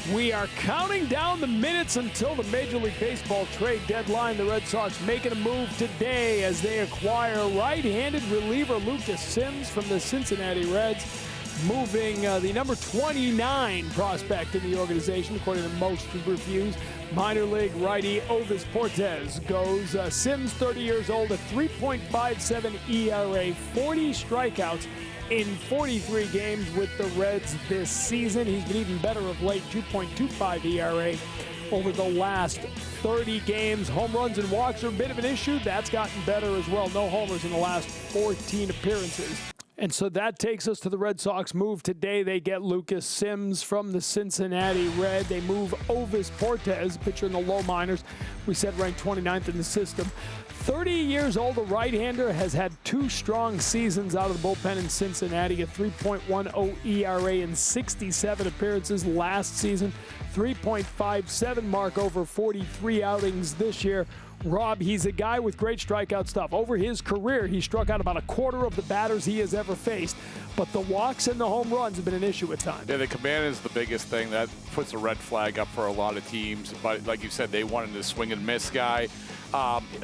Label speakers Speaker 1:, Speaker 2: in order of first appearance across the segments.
Speaker 1: We are counting down the minutes until the Major League Baseball trade deadline. The Red Sox making a move today as they acquire right-handed reliever Lucas Sims from the Cincinnati Reds, moving the number 29 prospect in the organization, according to most reviews. Minor league righty Ovis Portes goes. Sims, 30 years old, a 3.57 ERA, 40 strikeouts in 43 games with the Reds this season. He's been even better of late, 2.25 ERA over the last 30 games. Home runs and walks are a bit of an issue. That's gotten better as well. No homers in the last 14 appearances. And so that takes us to the Red Sox move today. They get Lucas Sims from the Cincinnati Red. They move Ovis Portes, pitcher in the low minors. We said ranked 29th in the system. 30 years old, a right-hander, has had 2 strong seasons out of the bullpen in Cincinnati, a 3.10 ERA in 67 appearances last season, 3.57 mark over 43 outings this year. Rob, he's a guy with great strikeout stuff. Over his career, he struck out about a quarter of the batters he has ever faced, but the walks and the home runs have been an issue at times.
Speaker 2: Yeah, the command is the biggest thing. That puts a red flag up for a lot of teams, but like you said, they wanted to swing and miss guy.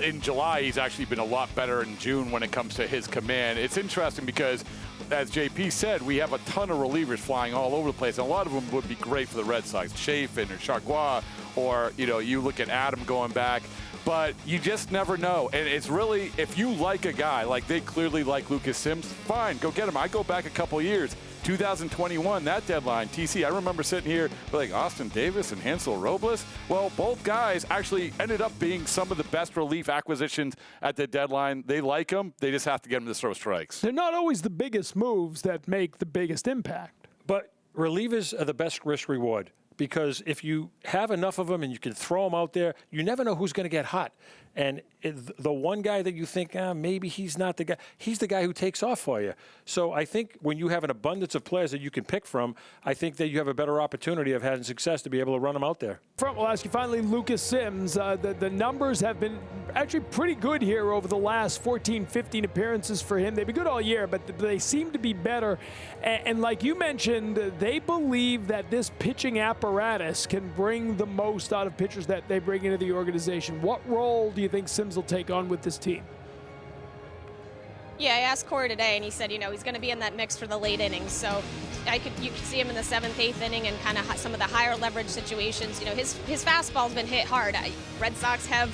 Speaker 2: In July, he's actually been a lot better in June when it comes to his command. It's interesting because, as JP said, we have a ton of relievers flying all over the place, and a lot of them would be great for the Red Sox. Chafin or Chargois, or, you look at Adam going back. But you just never know. And it's really, if you like a guy, like they clearly like Lucas Sims, fine, go get him. I go back a couple years. 2021, that deadline, TC, I remember sitting here with like Austin Davis and Hansel Robles. Well, both guys actually ended up being some of the best relief acquisitions at the deadline. They like them. They just have to get them to throw strikes.
Speaker 1: They're not always the biggest moves that make the biggest impact.
Speaker 3: But relievers are the best risk reward, because if you have enough of them and you can throw them out there, you never know who's going to get hot. And the one guy that you think, maybe he's not the guy, he's the guy who takes off for you. So I think when you have an abundance of players that you can pick from, I think that you have a better opportunity of having success to be able to run them out there.
Speaker 1: We'll ask you finally, Lucas Sims. The numbers have been actually pretty good here over the last 14, 15 appearances for him. They've been good all year, but they seem to be better. And like you mentioned, they believe that this pitching apparatus can bring the most out of pitchers that they bring into the organization. What role do you think Sims will take on with this team?
Speaker 4: Yeah, I asked Corey today, and he said, he's going to be in that mix for the late innings. So you could see him in the 7th, 8th inning and kind of some of the higher leverage situations. His fastball's been hit hard. Red Sox have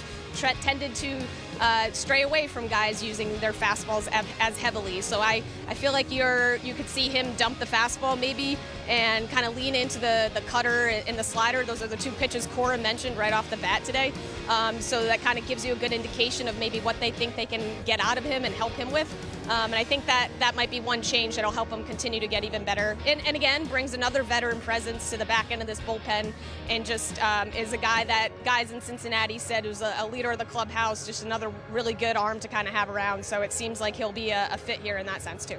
Speaker 4: tended to stray away from guys using their fastballs as heavily. So I feel like you could see him dump the fastball maybe and kind of lean into the cutter and the slider. Those are the 2 pitches Cora mentioned right off the bat today. So that kind of gives you a good indication of maybe what they think they can get out of him and help him with. And I think that might be one change that'll help him continue to get even better. And again, brings another veteran presence to the back end of this bullpen, and just is a guy that guys in Cincinnati said was a leader of the clubhouse, just another really good arm to kind of have around. So it seems like he'll be a fit here in that sense too.